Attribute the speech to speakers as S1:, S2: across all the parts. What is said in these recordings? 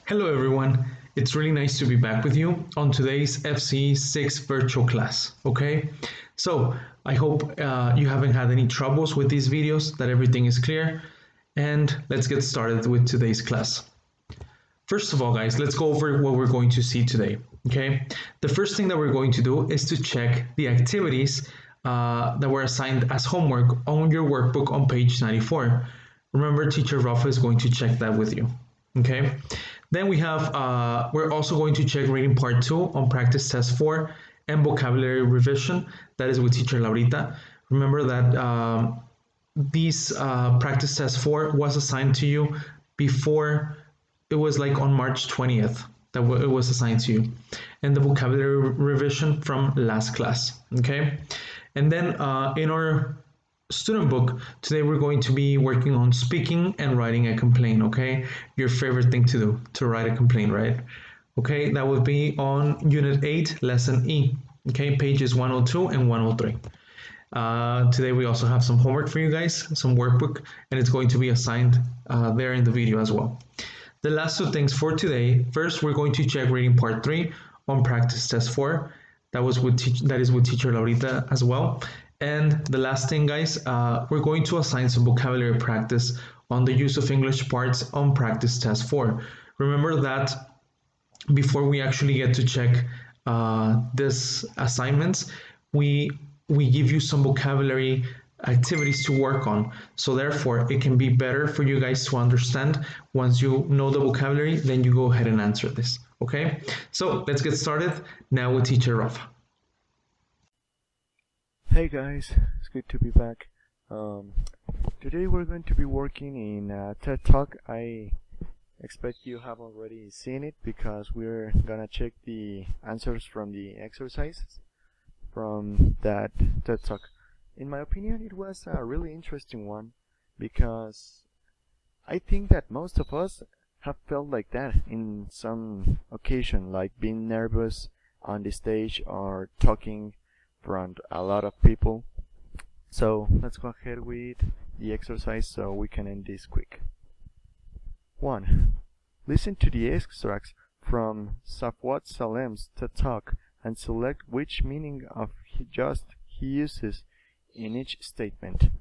S1: Hello everyone, it's really nice to be back with you on today's FCE 6 virtual class, okay? So, I hope you haven't had any troubles with these videos, that everything is clear, and let's get started with today's class. First of all, guys, let's go over what we're going to see today, okay? The first thing that we're going to do is to check the activities that were assigned as homework on your workbook on page 94. Remember, teacher Rafa is going to check that with you, okay? Then we're also going to check reading part 2 on practice test 4 and vocabulary revision. That is with teacher Laurita. Remember that these practice test 4 was assigned to you before, it was like on March 20th that it was assigned to you, and the vocabulary revision from last class, okay? And then in our student book, today we're going to be working on speaking and writing a complaint, okay? Your favorite thing to do, to write a complaint, right? Okay, that would be on Unit 8, Lesson E, okay? Pages 102 and 103. Today we also have some homework for you guys, some workbook, and it's going to be assigned there in the video as well. The last two things for today, first we're going to check reading part 3 on practice test 4. That is with teacher Laurita as well. And the last thing, guys, we're going to assign some vocabulary practice on the use of English parts on practice test 4. Remember that before we actually get to check this assignments, we give you some vocabulary activities to work on. So therefore, it can be better for you guys to understand. Once you know the vocabulary, then you go ahead and answer this. Okay? So let's get started now with teacher Rafa.
S2: Hey guys, it's good to be back. Today we're going to be working in TED Talk. I expect you have already seen it because we're gonna check the answers from the exercises from that TED Talk. In my opinion, it was a really interesting one because I think that most of us have felt like that in some occasion, like being nervous on the stage or talking in front a lot of people. So let's go ahead with the exercise so we can end this quick. 1. Listen to the extracts from Safwat Salem's TED Talk and select which meaning of he uses in each statement.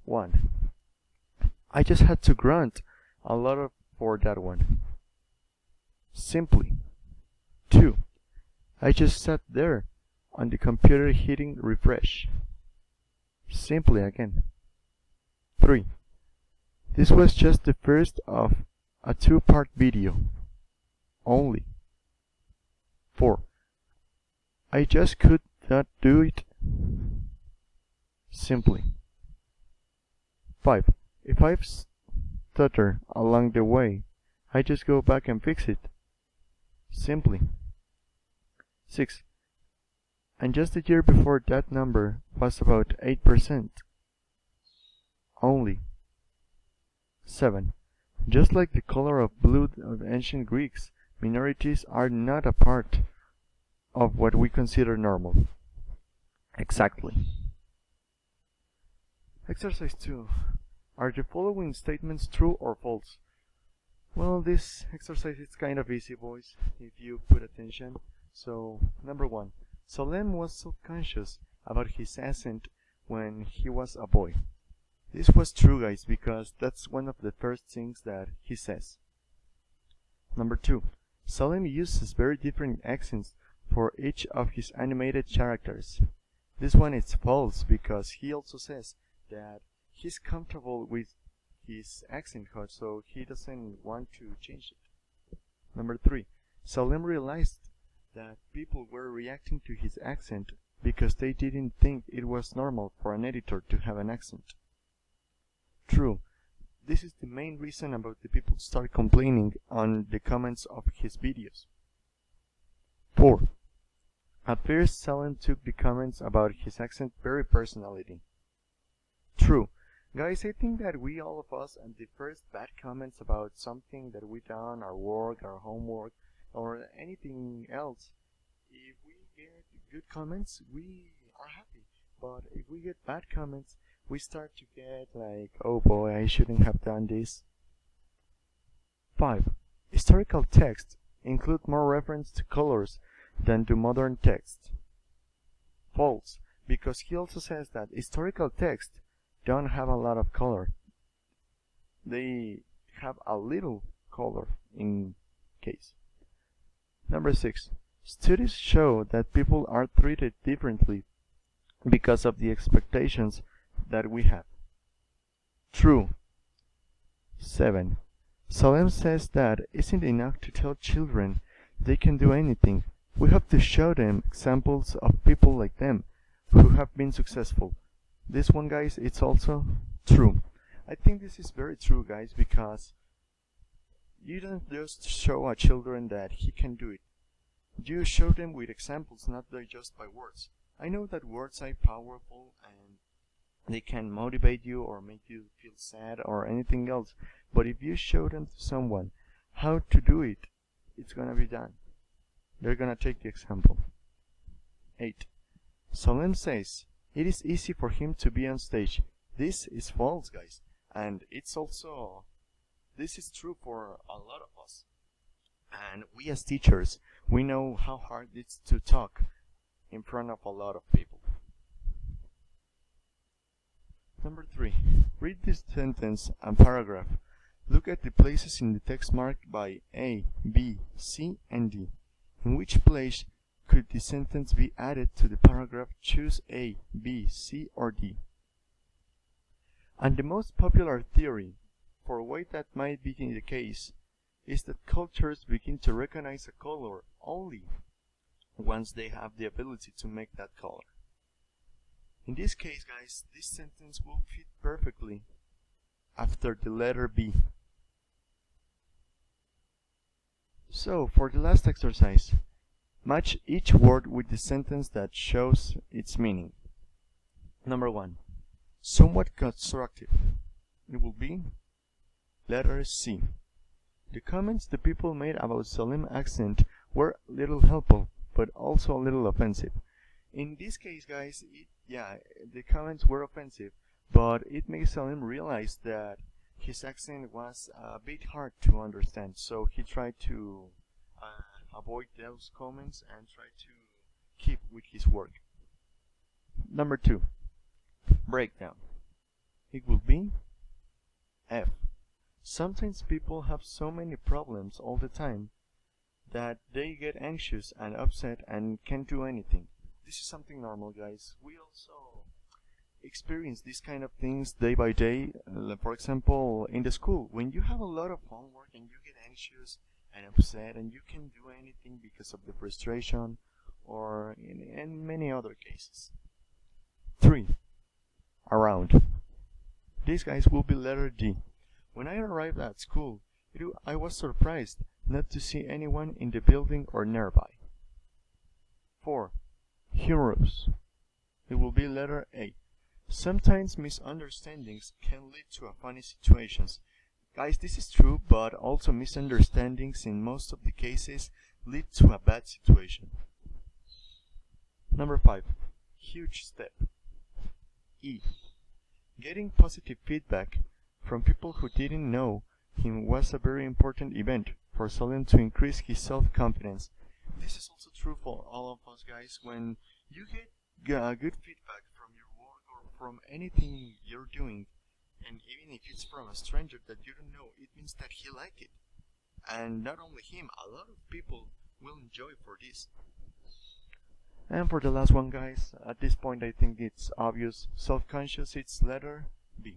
S2: 1. I just had to grunt a lot for that one. Simply. 2. I just sat there on the computer hitting refresh. Simply again. 3. This was just the first of a 2-part video. Only. 4. I just could not do it. Simply. 5. If I stutter along the way, I just go back and fix it. Simply. 6. And just a year before that number was about 8%. Only. 7. Just like the color of blue of ancient Greeks, minorities are not a part of what we consider normal. Exactly. Exercise 2. Are the following statements true or false? Well, this exercise is kind of easy, boys, if you put attention. So, number 1. Salem was self-conscious about his accent when he was a boy. This was true, guys, because that's one of the first things that he says. Number 2. Salem uses very different accents for each of his animated characters. This one is false because he also says that he's comfortable with his accent code, so he doesn't want to change it. Number 3. Salem realized that people were reacting to his accent because they didn't think it was normal for an editor to have an accent. True. This is the main reason about the people start complaining on the comments of his videos. 4. At first, Salem took the comments about his accent very personally. True. Guys, I think that we all of us and the first bad comments about something that we done, our work, our homework, or anything else, if we get good comments, we are happy. But if we get bad comments, we start to get like, oh boy, I shouldn't have done this. 5. Historical texts include more reference to colors than do modern texts. False, because he also says that historical texts don't have a lot of color. They have a little color in case. Number 6. Studies show that people are treated differently because of the expectations that we have. True. 7. Salem says that isn't enough to tell children they can do anything. We have to show them examples of people like them who have been successful. This one, guys, it's also true. I think this is very true, guys, because you don't just show a children that he can do it. You show them with examples, not just by words. I know that words are powerful and they can motivate you or make you feel sad or anything else. But if you show them to someone how to do it, it's gonna be done. They're gonna take the example. 8. Solem says it is easy for him to be on stage. This is false, guys. And it's also, this is true for a lot of us. And we as teachers, we know how hard it's to talk in front of a lot of people. Number 3. Read this sentence and paragraph. Look at the places in the text marked by A, B, C, and D. In which place could the sentence be added to the paragraph? Choose A, B, C, or D. And the most popular theory for why that might be the case is that cultures begin to recognize a color only once they have the ability to make that color. In this case, guys, this sentence will fit perfectly after the letter B. So, for the last exercise, match each word with the sentence that shows its meaning. Number 1. Somewhat constructive. It will be letter C. The comments the people made about Salem's accent were little helpful, but also a little offensive. In this case, guys, the comments were offensive, but it made Salem realize that his accent was a bit hard to understand, so he tried to avoid those comments and try to keep with his work. Number 2. Breakdown. It will be F. Sometimes people have so many problems all the time that they get anxious and upset and can't do anything. This is something normal, guys. We also experience these kind of things day by day. For example, in the school, when you have a lot of homework and you get anxious and upset and you can't do anything because of the frustration, or in many other cases. 3. Around. These guys will be letter D. When I arrived at school, I was surprised not to see anyone in the building or nearby. 4. Humorous. It will be letter A. Sometimes misunderstandings can lead to funny situations. Guys, this is true, but also misunderstandings in most of the cases lead to a bad situation. Number 5. Huge step. E. Getting positive feedback from people who didn't know him was a very important event for Solem to increase his self-confidence. This is also true for all of us, guys. When you get good feedback from your work or from anything you're doing, and even if it's from a stranger that you don't know, it means that he liked it. And not only him, a lot of people will enjoy for this. And for the last one, guys, at this point I think it's obvious. Self-conscious, it's letter B.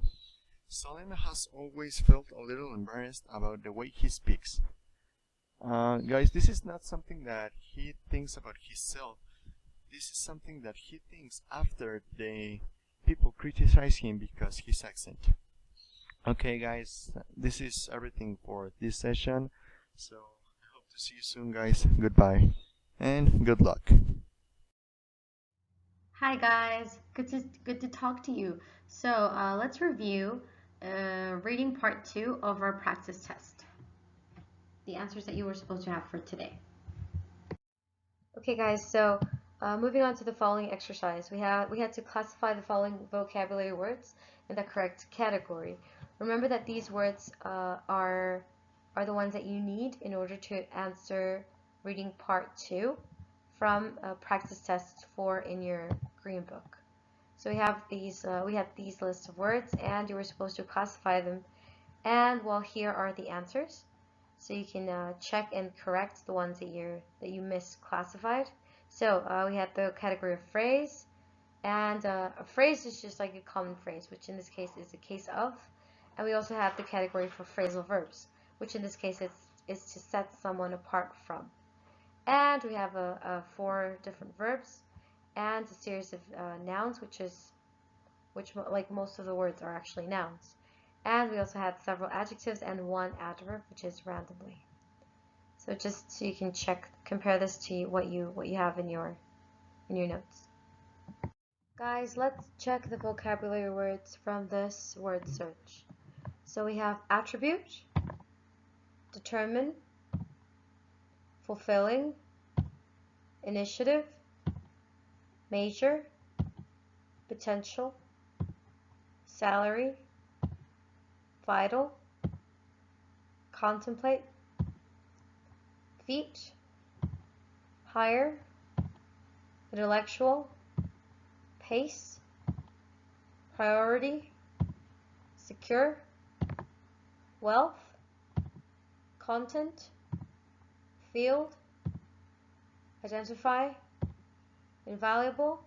S2: Salem has always felt a little embarrassed about the way he speaks. Guys, this is not something that he thinks about himself. This is something that he thinks after the people criticize him because his accent. Okay, guys, this is everything for this session. So I hope to see you soon, guys. Goodbye and good luck.
S3: Hi guys, good to talk to you. So let's review reading part 2 of our practice test. The answers that you were supposed to have for today. Okay guys, so moving on to the following exercise. We had to classify the following vocabulary words in the correct category. Remember that these words are are the ones that you need in order to answer reading part 2 from practice test 4 in your green book. So we have these lists of words, and you were supposed to classify them. And well, here are the answers. So you can check and correct the ones that you misclassified. So we had the category of phrase, and a phrase is just like a common phrase, which in this case is a case of. And we also have the category for phrasal verbs, which in this case is to set someone apart from. And we have 4 different verbs and a series of nouns, which like most of the words are actually nouns. And we also had several adjectives and 1 adverb, which is randomly. So just so you can compare this to what you have in your notes. Guys, let's check the vocabulary words from this word search. So we have attribute, determine, fulfilling, initiative, major, potential, salary, vital, contemplate, feat, hire, intellectual, pace, priority, secure, wealth, content, field, identify, invaluable,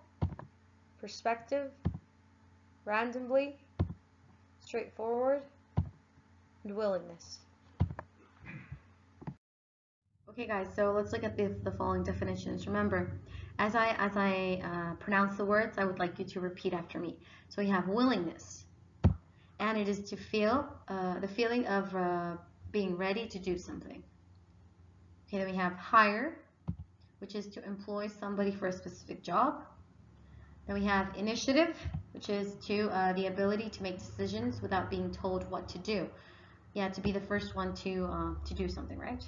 S3: perspective, randomly, straightforward, and willingness. Okay guys, so let's look at the following definitions. Remember, as I pronounce the words, I would like you to repeat after me. So we have willingness, and it is to feel, the feeling of being ready to do something. Okay, then we have hire, which is to employ somebody for a specific job. Then we have initiative, which is to the ability to make decisions without being told what to do. Yeah, to be the first one to do something, right?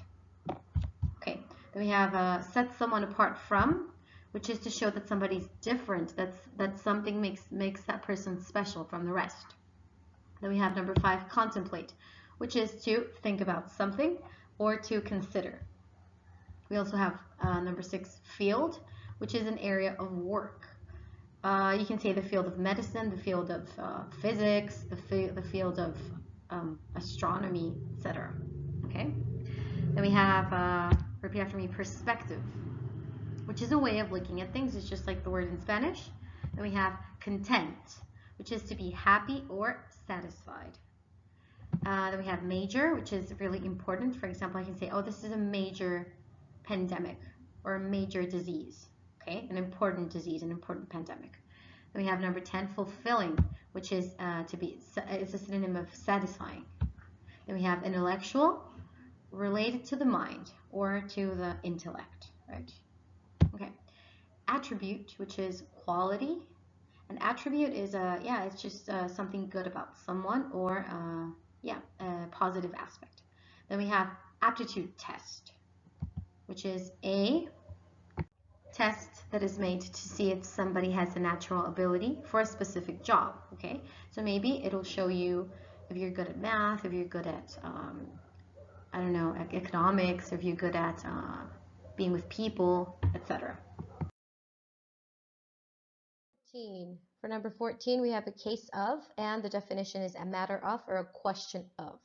S3: Okay, then we have set someone apart from, which is to show that somebody's different, that something makes that person special from the rest. Then we have number 5, contemplate, which is to think about something or to consider. We also have number 6, field, which is an area of work. You can say the field of medicine, the field of physics, the field of astronomy, etc. Okay. Then we have, repeat after me, perspective, which is a way of looking at things. It's just like the word in Spanish. Then we have content, which is to be happy or satisfied. Then we have major, which is really important. For example, I can say, oh, this is a major pandemic or a major disease. Okay, an important disease, an important pandemic. Then we have number 10, fulfilling, which is it's a synonym of satisfying. Then we have intellectual, related to the mind or to the intellect, right? Okay. Attribute, which is quality. An attribute is it's just something good about someone or a positive aspect. Then we have aptitude test, which is a test that is made to see if somebody has a natural ability for a specific job. Okay, so maybe it'll show you if you're good at math, if you're good at I don't know, economics, if you're good at being with people, etc. For number 14, we have a case of, and the definition is a matter of or a question of.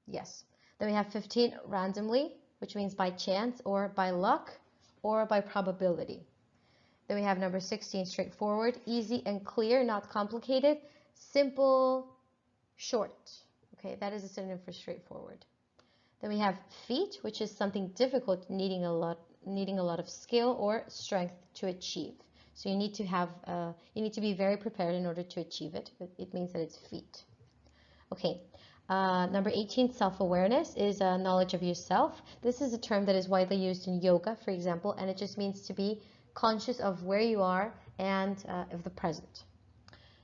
S3: Yes. Then we have 15, randomly, which means by chance or by luck or by probability. Then we have number 16, straightforward, easy and clear, not complicated, simple, short. Okay, that is a synonym for straightforward. Then we have feat, which is something difficult, needing a lot of skill or strength to achieve. So you need to be very prepared in order to achieve it. It means that it's feat. Okay. Number 18, self-awareness, is knowledge of yourself. This is a term that is widely used in yoga, for example, and it just means to be conscious of where you are and of the present.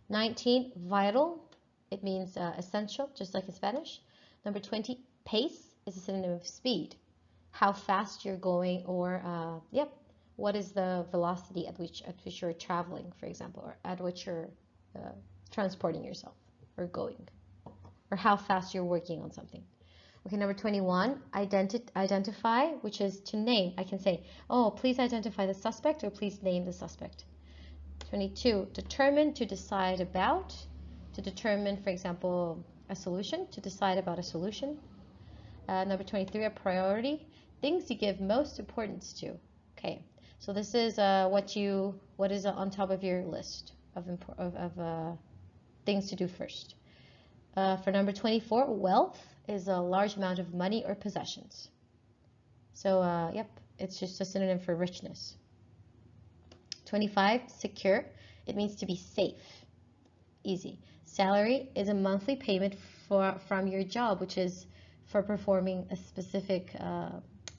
S3: 19, vital. It means essential, just like in Spanish. Number 20, pace, is a synonym of speed. How fast you're going, or what is the velocity at which you're traveling, for example, or at which you're transporting yourself or going, or how fast you're working on something. Okay, number 21, identify, which is to name. I can say, oh, please identify the suspect, or please name the suspect. 22, determine, to decide about, to determine, for example, a solution, to decide about a solution. Number 23, a priority, things you give most importance to. Okay, so this is what is on top of your list of things to do first. For number 24, wealth is a large amount of money or possessions. So, yep, it's just a synonym for richness. 25, secure. It means to be safe. Easy. Salary is a monthly payment from your job, which is for performing a specific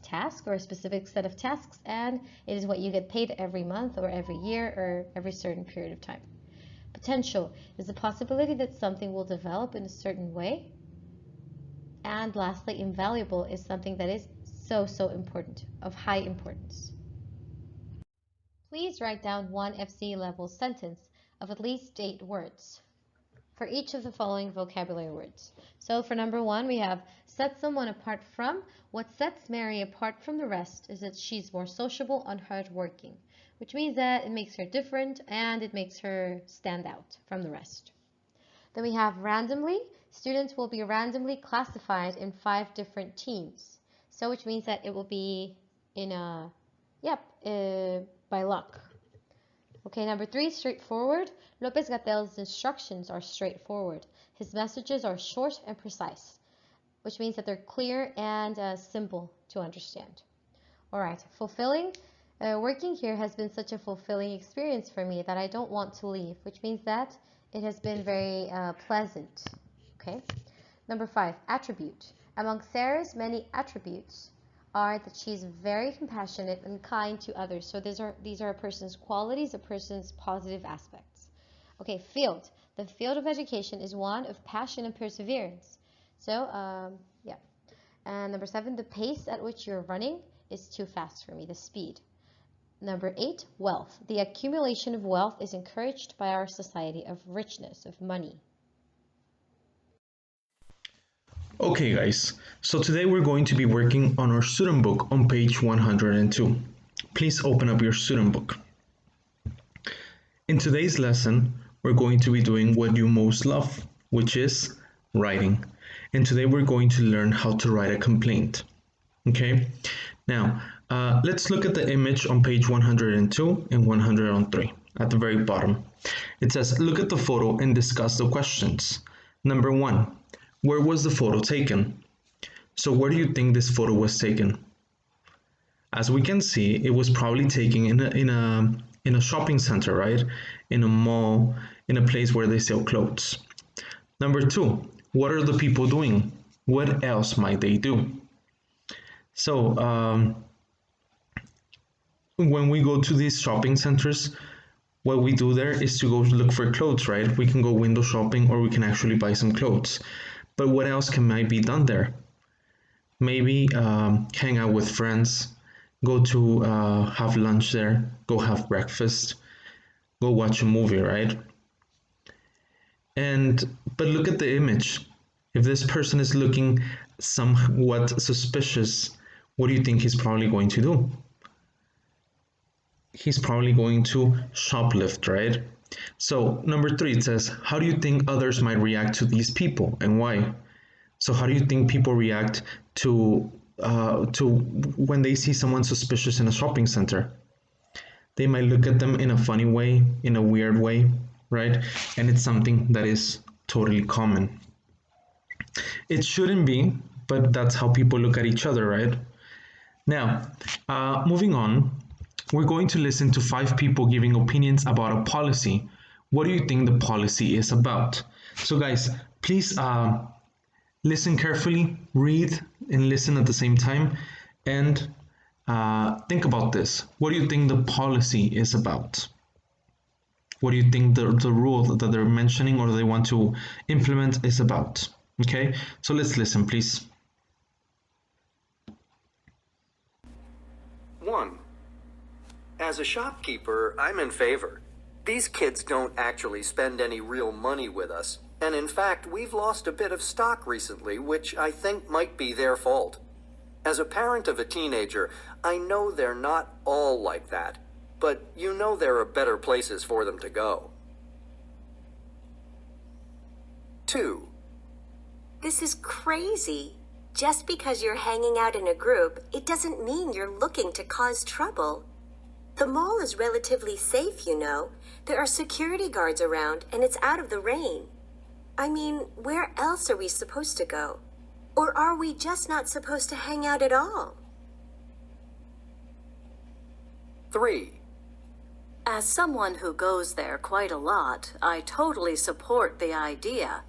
S3: task or a specific set of tasks, and it is what you get paid every month or every year or every certain period of time. Potential is the possibility that something will develop in a certain way. And lastly, invaluable is something that is so important, of high importance. Please write down one FCE level sentence of at least 8 words for each of the following vocabulary words. So for number 1, we have set someone apart from. What sets Mary apart from the rest is that she's more sociable and hardworking, which means that it makes her different and it makes her stand out from the rest. Then we have randomly. Students will be randomly classified in 5 different teams. So which means that it will be in by luck. Okay, number 3, straightforward. Lopez Gatel's instructions are straightforward. His messages are short and precise, which means that they're clear and simple to understand. All right, fulfilling. Working here has been such a fulfilling experience for me that I don't want to leave, which means that it has been very pleasant. Okay. Number 5, attribute. Among Sarah's many attributes are that she's very compassionate and kind to others. So these are a person's qualities, a person's positive aspects. Okay, field. The field of education is one of passion and perseverance. So, yeah. And number 7, the pace at which you're running is too fast for me, the speed. Number 8, wealth. The accumulation of wealth is encouraged by our society of richness, of money.
S1: Okay guys, so today we're going to be working on our student book on page 102. Please open up your student book. In today's lesson, we're going to be doing what you most love, which is writing. And today we're going to learn how to write a complaint. Okay, now let's look at the image on page 102 and 103 at the very bottom. It says, look at the photo and discuss the questions. Number 1. Where was the photo taken? So where do you think this photo was taken? As we can see, it was probably taken in a shopping center, right? In a mall, in a place where they sell clothes. Number 2, what are the people doing? What else might they do? So when we go to these shopping centers, what we do there is to go look for clothes, right? We can go window shopping or we can actually buy some clothes. But what else might be done there? Maybe hang out with friends, go to have lunch there, go have breakfast, go watch a movie, right? But look at the image. If this person is looking somewhat suspicious, what do you think he's probably going to do? He's probably going to shoplift, right? So number 3, it says, how do you think others might react to these people and why? So how do you think people react to when they see someone suspicious in a shopping center? They might look at them in a funny way, in a weird way, right? And it's something that is totally common. It shouldn't be, but that's how people look at each other, right? Now, moving on, we're going to listen to 5 people giving opinions about a policy. What do you think the policy is about? So guys, please listen carefully, read and listen at the same time, and think about this. What do you think the policy is about? What do you think the rule that they're mentioning or they want to implement is about? Okay, so let's listen, please.
S4: 1. As a shopkeeper, I'm in favor. These kids don't actually spend any real money with us. And in fact, we've lost a bit of stock recently, which I think might be their fault. As a parent of a teenager, I know they're not all like that, but you know there are better places for them to go. 2.
S5: This is crazy. Just because you're hanging out in a group, it doesn't mean you're looking to cause trouble. The mall is relatively safe, you know. There are security guards around, and it's out of the rain. I mean, where else are we supposed to go? Or are we just not supposed to hang out at all?
S4: 3.
S6: As someone who goes there quite a lot, I totally support the idea.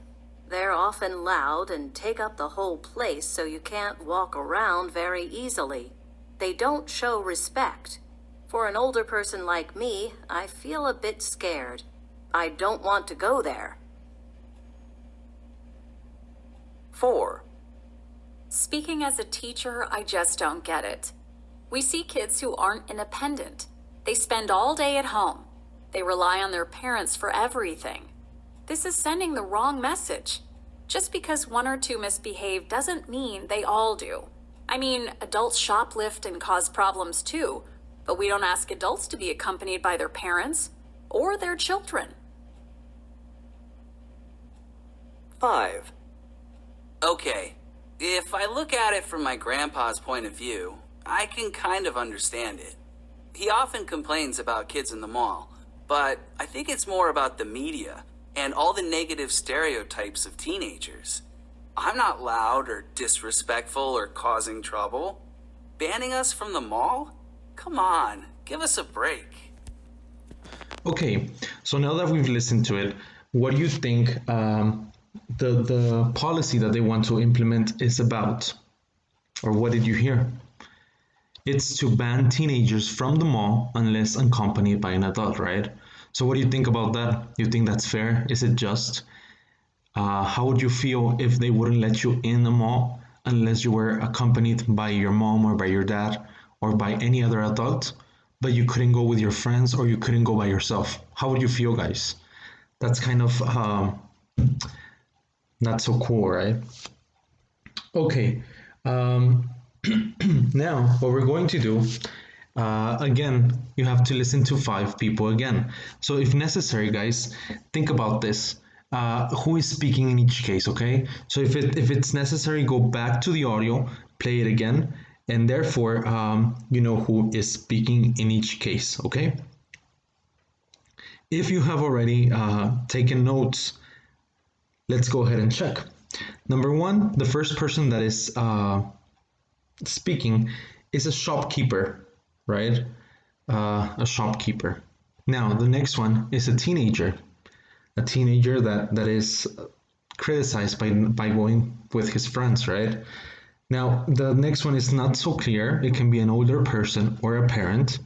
S6: They're often loud and take up the whole place so you can't walk around very easily. They don't show respect. For an older person like me, I feel a bit scared. I don't want to go there.
S4: 4.
S7: Speaking as a teacher, I just don't get it. We see kids who aren't independent. They spend all day at home. They rely on their parents for everything. This is sending the wrong message. Just because one or two misbehave doesn't mean they all do. I mean, adults shoplift and cause problems too, but we don't ask adults to be accompanied by their parents or their children.
S4: 5.
S8: Okay, if I look at it from my grandpa's point of view, I can kind of understand it. He often complains about kids in the mall, but I think it's more about the media and all the negative stereotypes of teenagers. I'm not loud or disrespectful or causing trouble. Banning us from the mall? Come on, give us a break.
S1: Okay, so now that we've listened to it, what do you think the policy that they want to implement is about? Or what did you hear? It's to ban teenagers from the mall unless accompanied by an adult, right? So what do you think about that? You think that's fair? Is it just? How would you feel if they wouldn't let you in the mall unless you were accompanied by your mom or by your dad or by any other adult, but you couldn't go with your friends or you couldn't go by yourself? How would you feel, guys? That's kind of not so cool, right? Okay. Now, what we're going to do, again, you have to listen to 5 people again. So if necessary, guys, think about this. Who is speaking in each case, okay? So if it's necessary, go back to the audio, play it again, and therefore, you know who is speaking in each case, okay? If you have already taken notes, let's go ahead and check. Number 1, the first person that is speaking is a shopkeeper, right? A shopkeeper. Now, the next one is a teenager that is criticized by going with his friends, right? Now, the next one is not so clear. It can be an older person or a parent.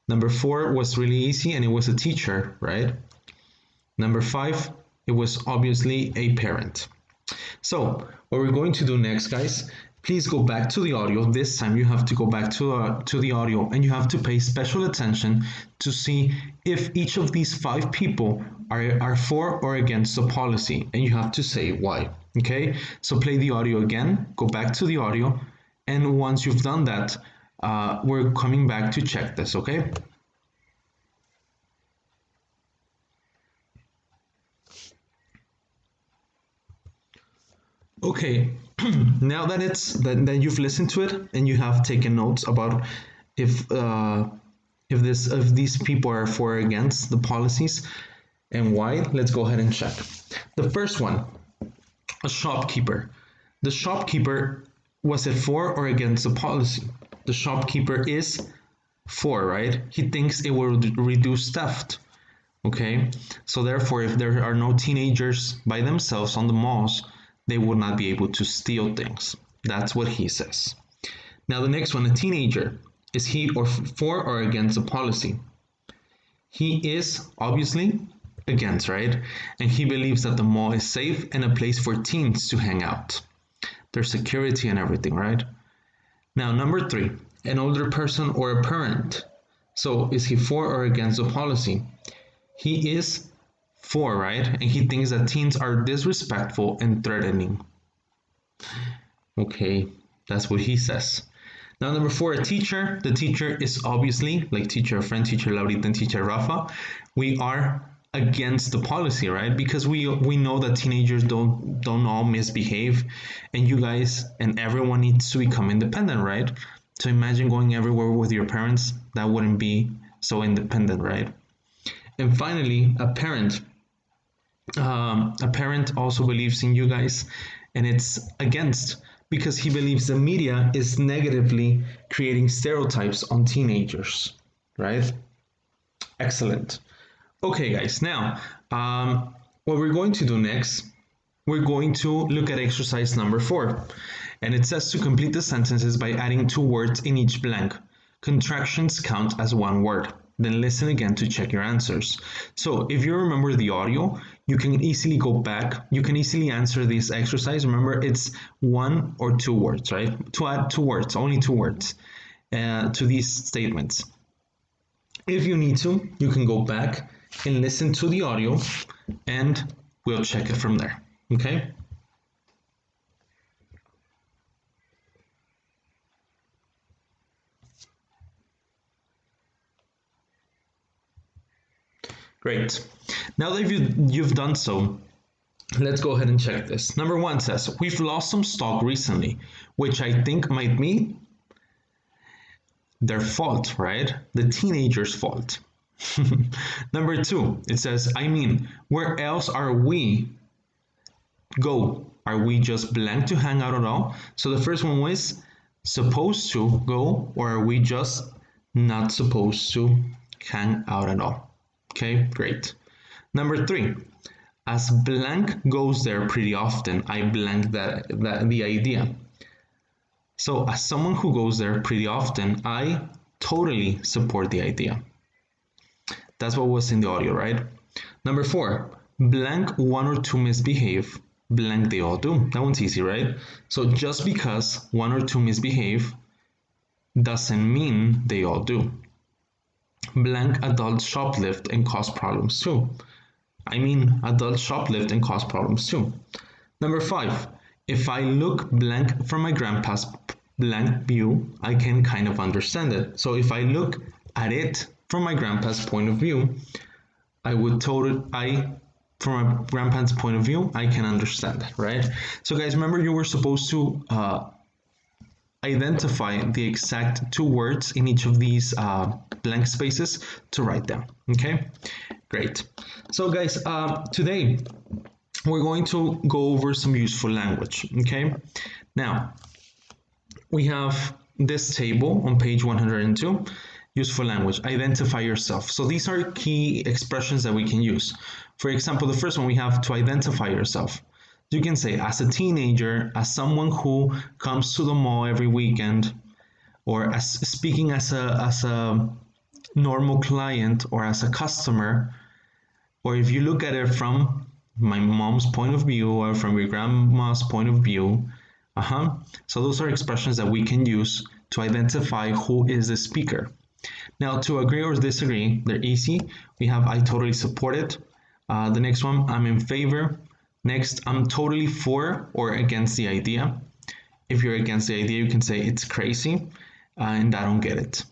S1: Number 4 was really easy, and it was a teacher, right? Number 5, it was obviously a parent. So what we're going to do next, guys, please go back to the audio. This time you have to go back to the audio, and you have to pay special attention to see if each of these 5 people are for or against the policy, and you have to say why. Okay, so play the audio again, go back to the audio, and once you've done that, we're coming back to check this, okay? Okay, now that you've listened to it and you have taken notes about if these people are for or against the policies and why, let's go ahead and check. The first one, a shopkeeper. The shopkeeper, was it for or against the policy? The shopkeeper is for, right? He thinks it will reduce theft. Okay, so therefore, if there are no teenagers by themselves on the malls, they would not be able to steal things. That's what he says. Now the next one, a teenager. Is he for or against the policy? He is obviously against, right? And he believes that the mall is safe and a place for teens to hang out. There's security and everything, right? Now number 3, an older person or a parent. So is he for or against the policy? He is 4, right? And he thinks that teens are disrespectful and threatening. Okay, that's what he says. Now, number 4, a teacher. The teacher is obviously, like teacher Efrén, teacher Laurita, and teacher Rafa, we are against the policy, right? Because we know that teenagers don't all misbehave, and you guys and everyone needs to become independent, right? So imagine going everywhere with your parents. That wouldn't be so independent, right? And finally, a parent. A parent also believes in you guys, and it's against, because he believes the media is negatively creating stereotypes on teenagers, right? Excellent. Okay, guys, now what we're going to do next, we're going to look at exercise number 4. And it says to complete the sentences by adding 2 words in each blank. Contractions count as 1 word. Then listen again to check your answers. So if you remember the audio, you can easily go back. You can easily answer this exercise. Remember, it's 1 or 2 words, right? To add 2 words, only 2 words to these statements. If you need to, you can go back and listen to the audio, and we'll check it from there, okay? Great. Now that you've done so, let's go ahead and check this. Number 1 says, we've lost some stock recently, which I think might be their fault, right? The teenager's fault. Number 2, it says, I mean, where else are we go? Are we just blank to hang out at all? So the first one was supposed to go, or are we just not supposed to hang out at all? Okay, great. Number 3, as blank goes there pretty often, I blank the idea. So as someone who goes there pretty often, I totally support the idea. That's what was in the audio, right? Number 4, blank 1 or 2 misbehave, blank they all do. That one's easy, right? So just because 1 or 2 misbehave doesn't mean they all do. Blank adults shoplift and cause problems too. I mean, adults shoplift and cause problems too. Number 5, if I look blank from my grandpa's blank view, I can kind of understand it. So if I look at it from my grandpa's point of view, from my grandpa's point of view, I can understand it, right? So guys, remember you were supposed to identify the exact 2 words in each of these blank spaces to write down, okay? Great. So guys, today we're going to go over some useful language, okay? Now, we have this table on page 102, useful language, identify yourself. So these are key expressions that we can use. For example, the first one we have to identify yourself. You can say as a teenager, as someone who comes to the mall every weekend, or as speaking as a normal client or as a customer, or if you look at it from my mom's point of view or from your grandma's point of view. So those are expressions that we can use to identify who is the speaker. Now, to agree or disagree, they're easy. We have I totally support it. The next one, I'm in favor. Next, I'm totally for or against the idea. If you're against the idea, you can say it's crazy and I don't get it.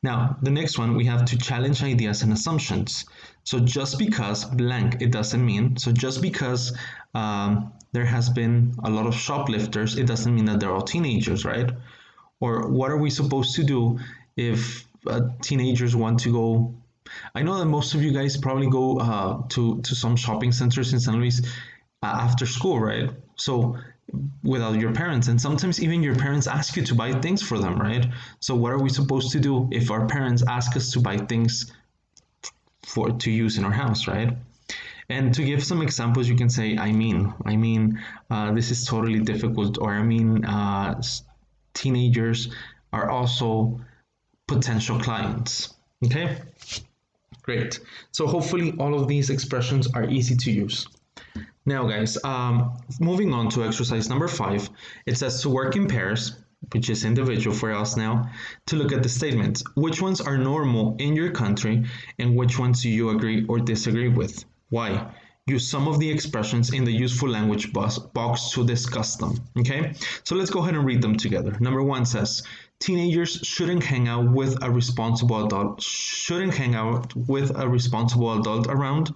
S1: Now, the next one, we have to challenge ideas and assumptions. So just because blank, it doesn't mean. So just because there has been a lot of shoplifters, it doesn't mean that they're all teenagers, right? Or what are we supposed to do if teenagers want to go? I know that most of you guys probably go to some shopping centers in San Luis after school, right? So without your parents, and sometimes even your parents ask you to buy things for them, right? So what are we supposed to do if our parents ask us to buy things to use in our house, right? And to give some examples, you can say, I mean, this is totally difficult, or I mean, teenagers are also potential clients. Okay, great. So hopefully all of these expressions are easy to use. Now guys, moving on to exercise number 5, it says to work in pairs, which is individual for us now, to look at the statements. Which ones are normal in your country and which ones do you agree or disagree with? Why? Use some of the expressions in the useful language box to discuss them. Okay, so let's go ahead and read them together. Number 1 says, teenagers shouldn't hang out with a responsible adult around.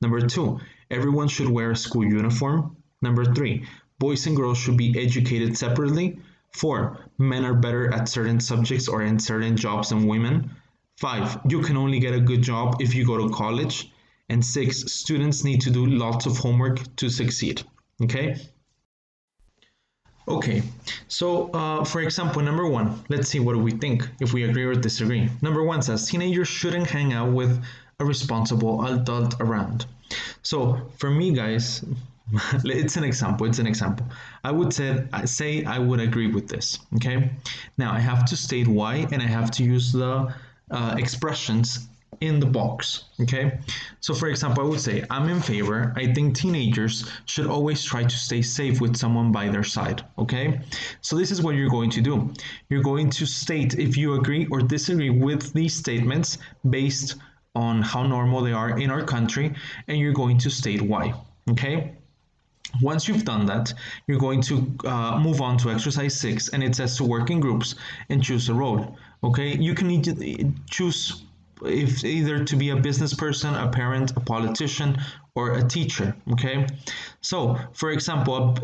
S1: Number 2, everyone should wear a school uniform. Number 3, boys and girls should be educated separately. 4, men are better at certain subjects or in certain jobs than women. 5, you can only get a good job if you go to college. And 6, students need to do lots of homework to succeed. Okay? Okay, so for example, number 1, let's see what do we think, if we agree or disagree. Number 1 says, teenagers shouldn't hang out with a responsible adult around. So for me, guys, it's an example. I would say I would agree with this. Okay, now I have to state why, and I have to use the expressions in the box. Okay, so for example, I would say I'm in favor. I think teenagers should always try to stay safe with someone by their side. Okay, so this is what you're going to do. You're going to state if you agree or disagree with these statements based on how normal they are in our country, and you're going to state why. Okay, once you've done that, you're going to move on to exercise 6, and it says to work in groups and choose a role. Okay, you can choose if either to be a business person, a parent, a politician, or a teacher. Okay, so for example,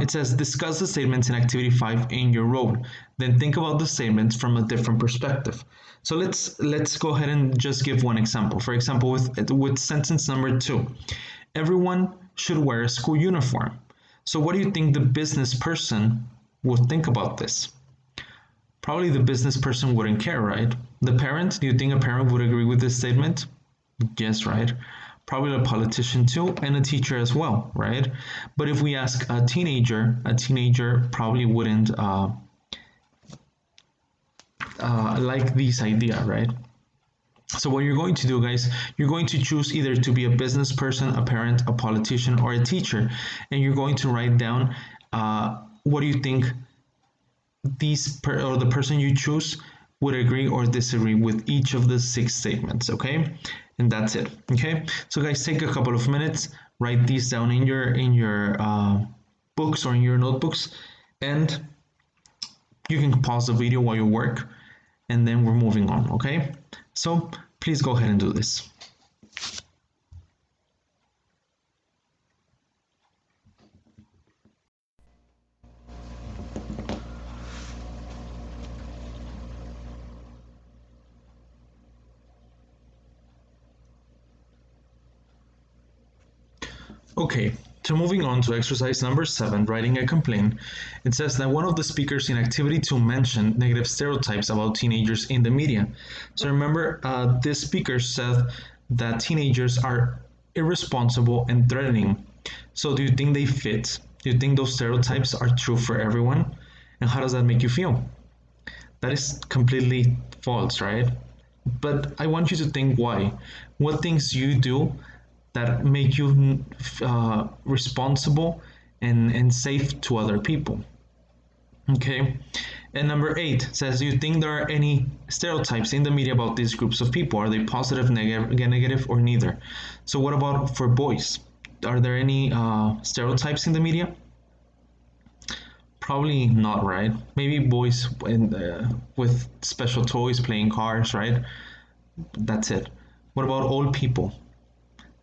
S1: it says discuss the statements in activity 5 in your role. Then think about the statements from a different perspective. So let's go ahead and just give one example. For example, with sentence number 2, everyone should wear a school uniform. So what do you think the business person would think about this? Probably the business person wouldn't care, right? The parent, do you think a parent would agree with this statement? Yes, right? Probably a politician too, and a teacher as well, right? But if we ask a teenager probably wouldn't like this idea, right? So what you're going to do, guys, you're going to choose either to be a business person, a parent, a politician, or a teacher, and you're going to write down what do you think or the person you choose would agree or disagree with each of the 6 statements. Okay, and that's it. Okay, so guys, take a couple of minutes, write these down in your books or in your notebooks, and you can pause the video while you work, and then we're moving on. Okay, so please go ahead and do this. Okay, so moving on to exercise number 7, writing a complaint. It says that one of the speakers in activity 2 mentioned negative stereotypes about teenagers in the media. So remember, this speaker said that teenagers are irresponsible and threatening. So do you think they fit? Do you think those stereotypes are true for everyone? And how does that make you feel? That is completely false, right? But I want you to think why. What things you do that make you responsible and safe to other people. Okay, and number 8 says, do you think there are any stereotypes in the media about these groups of people? Are they positive, negative, or neither? So what about for boys? Are there any stereotypes in the media? Probably not, right? Maybe boys with special toys, playing cars, right? That's it. What about old people?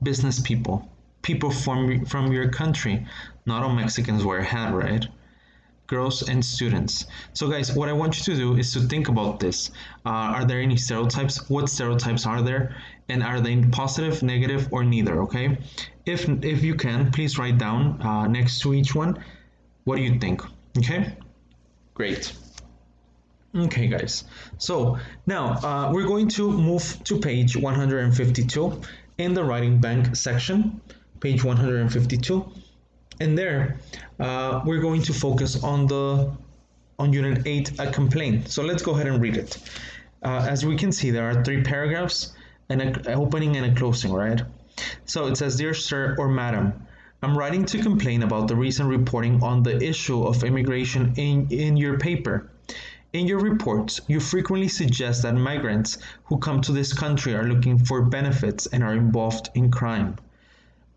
S1: Business people, people from your country? Not all Mexicans wear a hat, right? Girls and students. So guys, what I want you to do is to think about this. Are there any stereotypes? What stereotypes are there? And are they positive, negative, or neither? Okay, if you can, please write down next to each one, what do you think? Okay, great. Okay guys, so now we're going to move to page 152 in the writing bank section, page 152, and there we're going to focus on unit 8, a complaint. So let's go ahead and read it. As we can see, there are 3 paragraphs, an opening and a closing, right? So it says, dear sir or madam, I'm writing to complain about the recent reporting on the issue of immigration in your paper. In your reports, you frequently suggest that migrants who come to this country are looking for benefits and are involved in crime.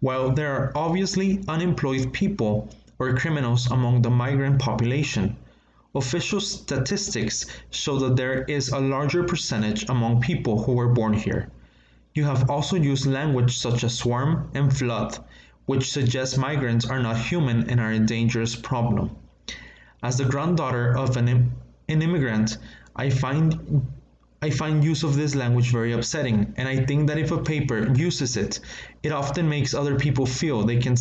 S1: While there are obviously unemployed people or criminals among the migrant population, official statistics show that there is a larger percentage among people who were born here. You have also used language such as swarm and flood, which suggests migrants are not human and are a dangerous problem. As the granddaughter of an immigrant, I find use of this language very upsetting, and I think that if a paper uses it, it often makes other people feel they can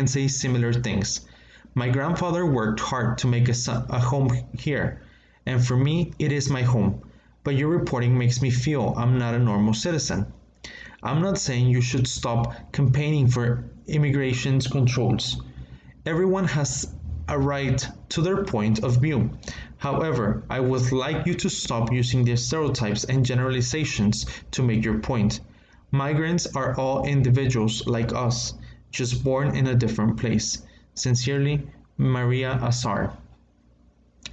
S1: say similar things. My grandfather worked hard to make a home here, and for me, it is my home. But your reporting makes me feel I'm not a normal citizen. I'm not saying you should stop campaigning for immigration controls. Everyone has a right to their point of view. However, I would like you to stop using the stereotypes and generalizations to make your point. Migrants are all individuals like us, just born in a different place. Sincerely, Maria Azar.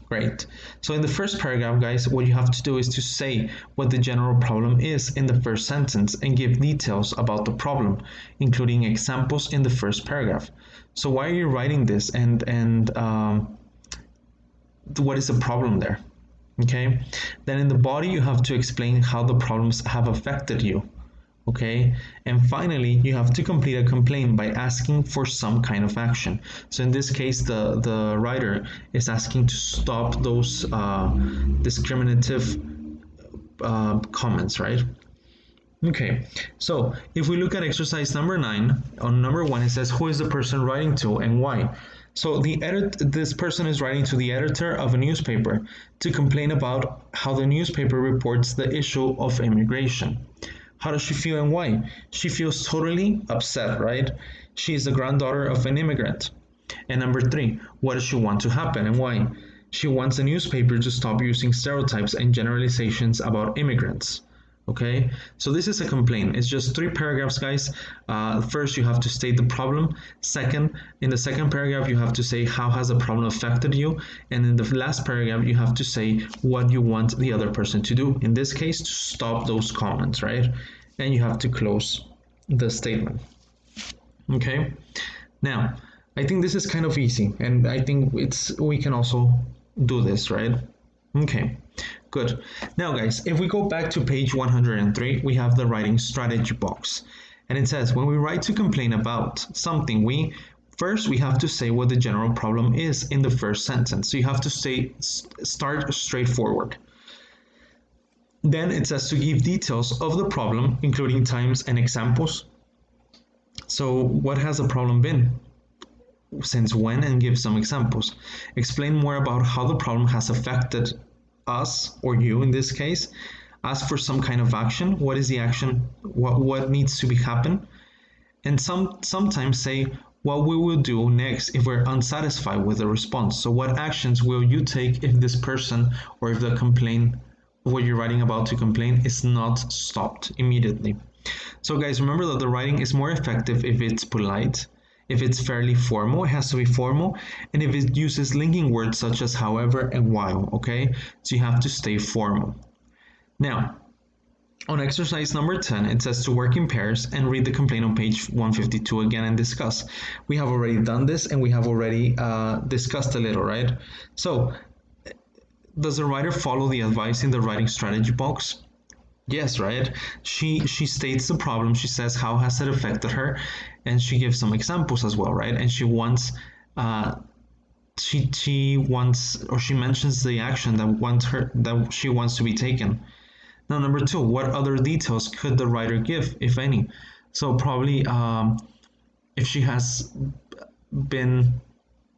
S1: Great. So in the first paragraph, guys, what you have to do is to say what the general problem is in the first sentence and give details about the problem, including examples in the first paragraph. So why are you writing this, and what is the problem there? Okay. Then in the body, you have to explain how the problems have affected you. Okay, and finally you have to complete a complaint by asking for some kind of action. So in this case, the writer is asking to stop those discriminative comments, right? Okay, so if we look at exercise number 9, on number 1 it says who is the person writing to and why. So this person is writing to the editor of a newspaper to complain about how the newspaper reports the issue of immigration. How does she feel and why? She feels totally upset, right? She is the granddaughter of an immigrant. And number 3, what does she want to happen and why? She wants the newspaper to stop using stereotypes and generalizations about immigrants. Okay, so this is a complaint. It's just 3 paragraphs, guys. First, you have to state the problem. Second, in the second paragraph, you have to say how has the problem affected you. And in the last paragraph, you have to say what you want the other person to do. In this case, to stop those comments, right? And you have to close the statement. Okay, now, I think this is kind of easy, and I think we can also do this, right? Okay, good. Now guys, if we go back to page 103, we have the writing strategy box. And it says, when we write to complain about something, we have to say what the general problem is in the first sentence. So you have to start straightforward. Then it says to give details of the problem, including times and examples. So what has the problem been? Since when, and give some examples. Explain more about how the problem has affected us, or you in this case. Ask for some kind of action. What is the action? What needs to be happen? And sometimes say what we will do next if we're unsatisfied with the response. So what actions will you take if this person, or if the complaint, what you're writing about to complain, is not stopped immediately? So guys, remember that the writing is more effective if it's polite, if it's fairly formal, it has to be formal, and if it uses linking words such as however and while, okay? So you have to stay formal. Now, on exercise number 10, it says to work in pairs and read the complaint on page 152 again and discuss. We have already done this, and we have already discussed a little, right? So, does the writer follow the advice in the writing strategy box? Yes, right? She states the problem, she says how has it affected her, and she gives some examples as well, right? And she mentions the action that she wants to be taken. Now, number 2, what other details could the writer give, if any? So probably if she has been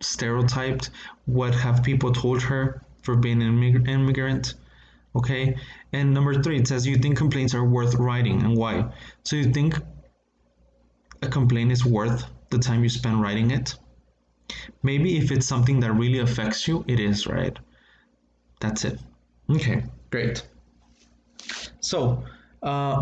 S1: stereotyped, what have people told her for being an immigrant? Okay, and number 3, it says you think complaints are worth writing and why. So you think a complaint is worth the time you spend writing it? Maybe if it's something that really affects you, it is, right? That's it. Okay, great. So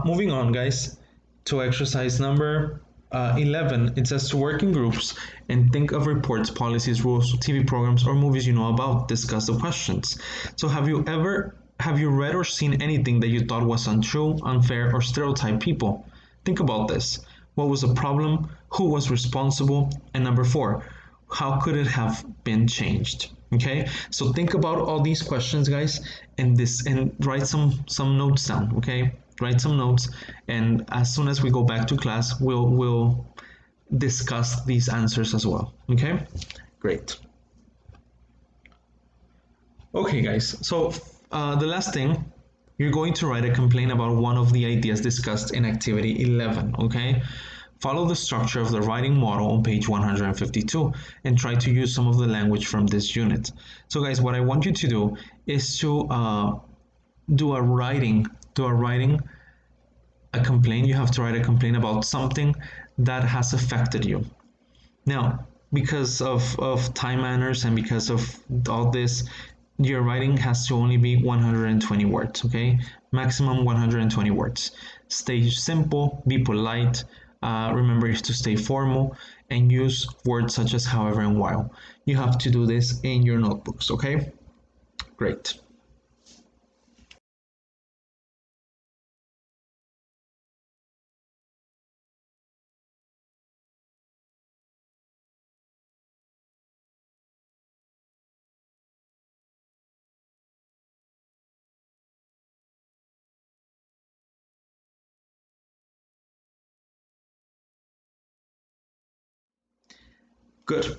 S1: moving on, guys, to exercise number 11, it says to work in groups and think of reports, policies, rules, TV programs, or movies you know about. Discuss the questions. So have you read or seen anything that you thought was untrue, unfair, or stereotyped people? Think about this. what was the problem, who was responsible, and number 4, how could it have been changed? Okay, so think about all these questions, guys, and write some notes down. Okay, write some notes, and as soon as we go back to class, we'll discuss these answers as well. Okay, great. Okay, guys, so the last thing, you're going to write a complaint about one of the ideas discussed in activity 11. Okay, follow the structure of the writing model on page 152 and try to use some of the language from this unit. So guys, what I want you to do is to do a writing, a complaint. You have to write a complaint about something that has affected you. Now, because of time manners and because of all this, your writing has to only be 120 words, okay? Maximum 120 words. Stay simple, be polite, remember to stay formal, and use words such as however and while. You have to do this in your notebooks, okay? Great. Good.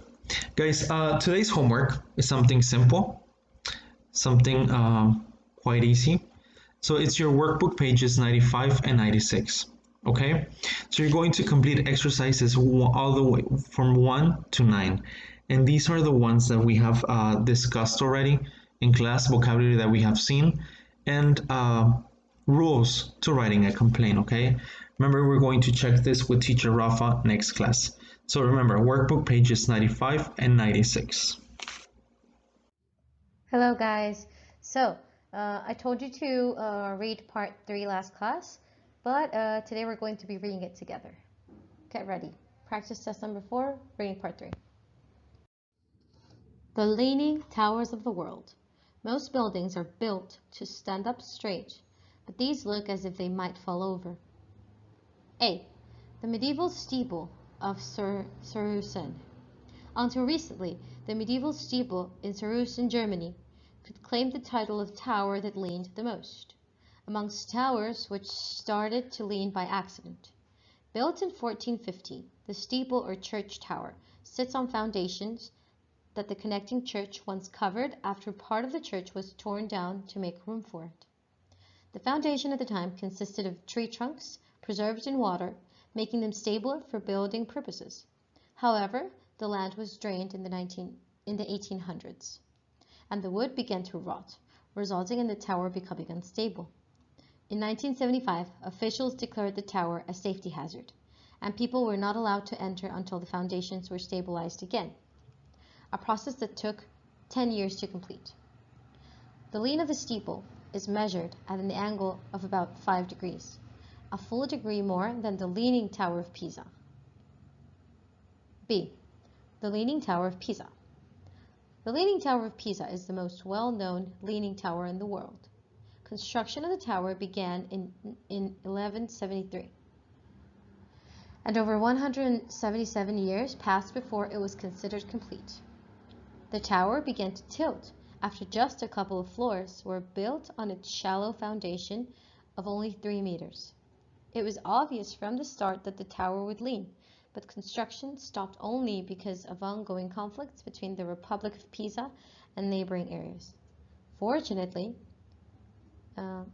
S1: Guys, today's homework is something simple, something quite easy. So it's your workbook pages 95 and 96. Okay, so you're going to complete exercises all the way from 1 to 9. And these are the ones that we have discussed already in class, vocabulary that we have seen, and rules to writing a complaint, okay? Remember, we're going to check this with teacher Rafa next class. So remember, workbook pages 95 and 96.
S3: Hello guys. So I told you to read part 3 last class, but today we're going to be reading it together. Get ready. Practice test number 4, reading part 3. The Leaning Towers of the World. Most buildings are built to stand up straight, but these look as if they might fall over. A. The medieval steeple of Sesión. Until recently, the medieval steeple in Sesión, Germany, could claim the title of tower that leaned the most, amongst towers which started to lean by accident. Built in 1450, the steeple or church tower sits on foundations that the connecting church once covered after part of the church was torn down to make room for it. The foundation at the time consisted of tree trunks preserved in water, making them stable for building purposes. However, the land was drained in the 1800s, and the wood began to rot, resulting in the tower becoming unstable. In 1975, officials declared the tower a safety hazard, and people were not allowed to enter until the foundations were stabilized again, a process that took 10 years to complete. The lean of the steeple is measured at an angle of about 5 degrees, a full degree more than the Leaning Tower of Pisa. B. The Leaning Tower of Pisa. The Leaning Tower of Pisa is the most well-known leaning tower in the world. Construction of the tower began in 1173, and over 177 years passed before it was considered complete. The tower began to tilt after just a couple of floors were built on its shallow foundation of only 3 meters. It was obvious from the start that the tower would lean, but construction stopped only because of ongoing conflicts between the Republic of Pisa and neighboring areas. Fortunately,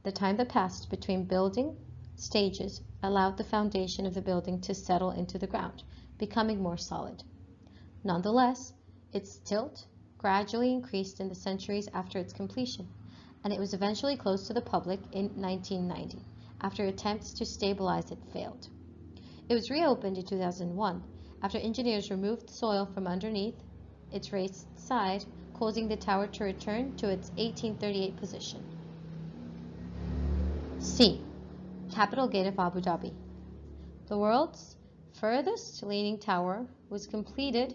S3: the time that passed between building stages allowed the foundation of the building to settle into the ground, becoming more solid. Nonetheless, its tilt gradually increased in the centuries after its completion, and it was eventually closed to the public in 1990, after attempts to stabilize it failed. It was reopened in 2001 after engineers removed soil from underneath its raised side, causing the tower to return to its 1838 position. C. Capital Gate of Abu Dhabi. The world's furthest leaning tower was completed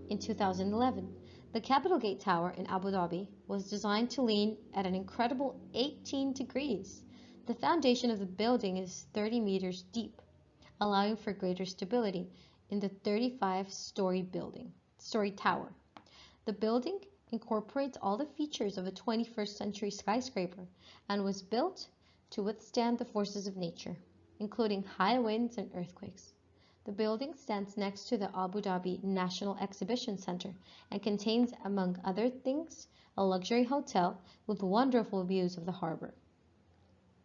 S3: in 2011. The Capital Gate Tower in Abu Dhabi was designed to lean at an incredible 18 degrees. The foundation of the building is 30 meters deep, allowing for greater stability in the 35-story tower. The building incorporates all the features of a 21st century skyscraper and was built to withstand the forces of nature, including high winds and earthquakes. The building stands next to the Abu Dhabi National Exhibition Center and contains, among other things, a luxury hotel with wonderful views of the harbor.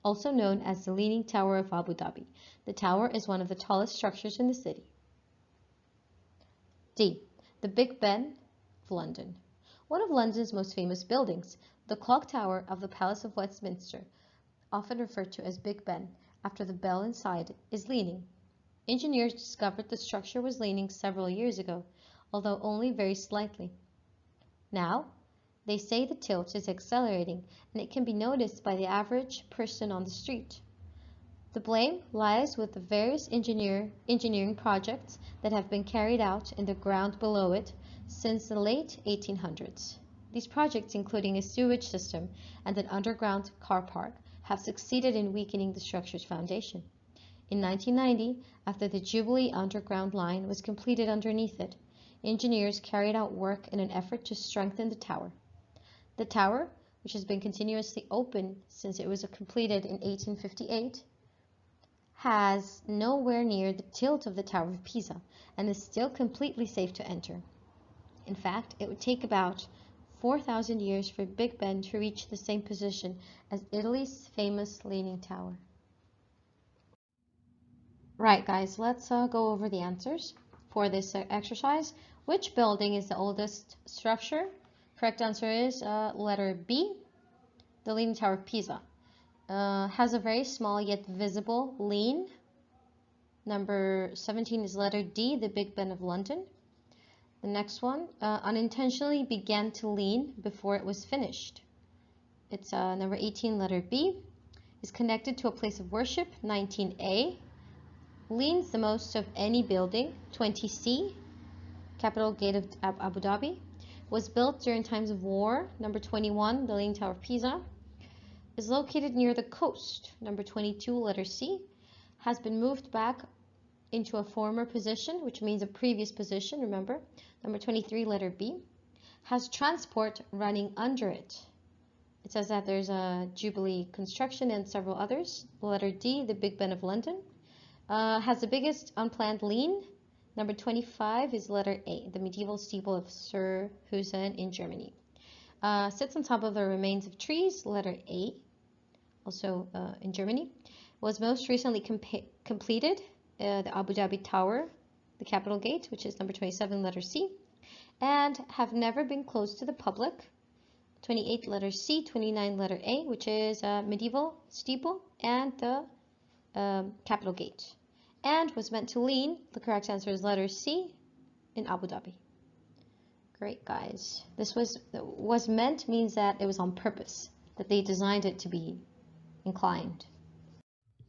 S3: Also known as the Leaning Tower of Abu Dhabi, the tower is one of the tallest structures in the city. D. The Big Ben of London. One of London's most famous buildings, the clock tower of the Palace of Westminster, often referred to as Big Ben after the bell inside, is leaning. Engineers discovered the structure was leaning several years ago, although only very slightly. Now, they say the tilt is accelerating, and it can be noticed by the average person on the street. The blame lies with the various engineering projects that have been carried out in the ground below it since the late 1800s. These projects, including a sewage system and an underground car park, have succeeded in weakening the structure's foundation. In 1990, after the Jubilee Underground Line was completed underneath it, engineers carried out work in an effort to strengthen the tower. The tower, which has been continuously open since it was completed in 1858, has nowhere near the tilt of the Tower of Pisa and is still completely safe to enter. In fact, it would take about 4,000 years for Big Ben to reach the same position as Italy's famous Leaning Tower. Right, guys, let's go over the answers for this exercise. Which building is the oldest structure? Correct answer is letter B, the Leaning Tower of Pisa. Has a very small yet visible lean. Number 17 is letter D, the Big Ben of London. The next one, unintentionally began to lean before it was finished. It's number 18, letter B. Is connected to a place of worship, 19A. Leans the most of any building, 20C, Capital Gate of Abu Dhabi. Was built during times of war, number 21, the Leaning Tower of Pisa. Is located near the coast, number 22, letter C. Has been moved back into a former position, which means a previous position, remember, number 23, letter B. Has transport running under it. It says that there's a Jubilee construction and several others, letter D, the Big Ben of London. Has the biggest unplanned lean. Number 25 is letter A, the medieval steeple of Sir Hussein in Germany. Sits on top of the remains of trees, letter A, also in Germany. Was most recently completed, the Abu Dhabi Tower, the Capital Gate, which is number 27, letter C. And have never been closed to the public. 28, letter C, 29, letter A, which is medieval steeple, and the Capital Gate. And was meant to lean, the correct answer is letter C, in Abu Dhabi. Great, guys. This was meant means that it was on purpose, that they designed it to be inclined.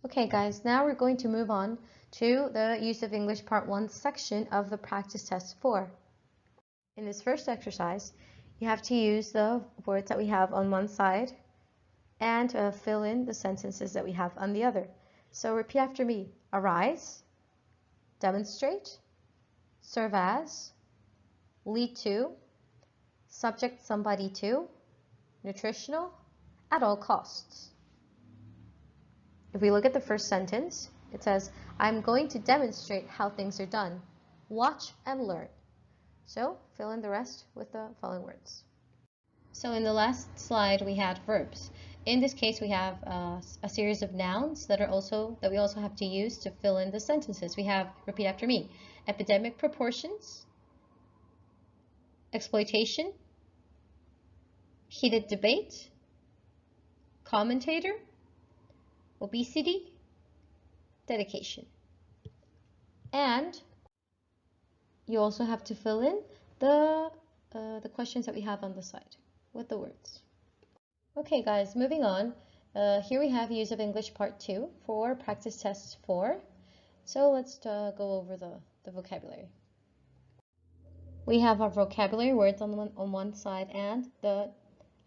S3: Okay, guys, now we're going to move on to the Use of English Part 1 section of the Practice Test 4. In this first exercise, you have to use the words that we have on one side and fill in the sentences that we have on the other. So repeat after me. Arise, demonstrate, serve as, lead to, subject somebody to, nutritional, at all costs. If we look at the first sentence, it says, I'm going to demonstrate how things are done. Watch and learn. So fill in the rest with the following words. So in the last slide, we had verbs. In this case, we have a series of nouns that we also have to use to fill in the sentences. We have, repeat after me, epidemic proportions, exploitation, heated debate, commentator, obesity, dedication. And you also have to fill in the questions that we have on the side with the words. Okay, guys, moving on. Here we have Use of English Part 2 for Practice Test 4. So let's go over the vocabulary. We have our vocabulary words on one side and the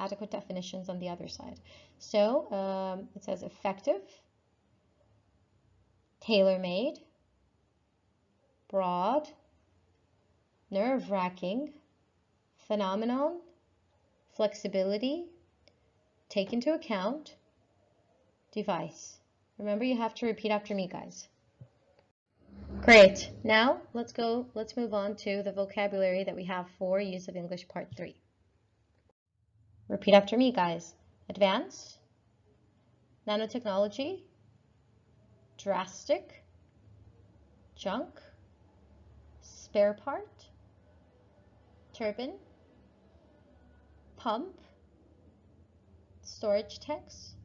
S3: adequate definitions on the other side. So it says effective, tailor-made, broad, nerve-wracking, phenomenon, flexibility, take into account, device. Remember, you have to repeat after me, guys. Great. Now, let's move on to the vocabulary that we have for use of English Part 3. Repeat after me, guys. Advanced, nanotechnology, drastic, junk, spare part, turbine, pump, storage tanks,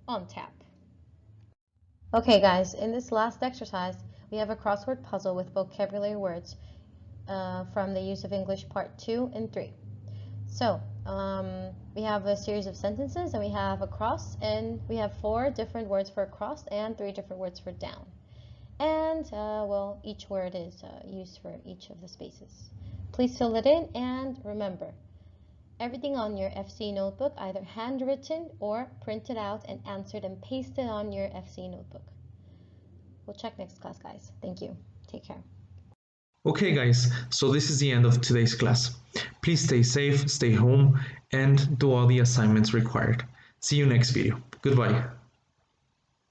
S3: on tap. Okay guys, in this last exercise, we have a crossword puzzle with vocabulary words from the use of English Part 2 and 3. So, we have a series of sentences and we have across, and we have 4 different words for across and 3 different words for down. And, well, each word is used for each of the spaces. Please fill it in, and remember, everything on your FCE notebook, either handwritten or printed out and answered and pasted on your FCE notebook. We'll check next class, guys. Thank you. Take care.
S1: Okay guys, so this is the end of today's class. Please stay safe, stay home, and do all the assignments required. See you next video. Goodbye.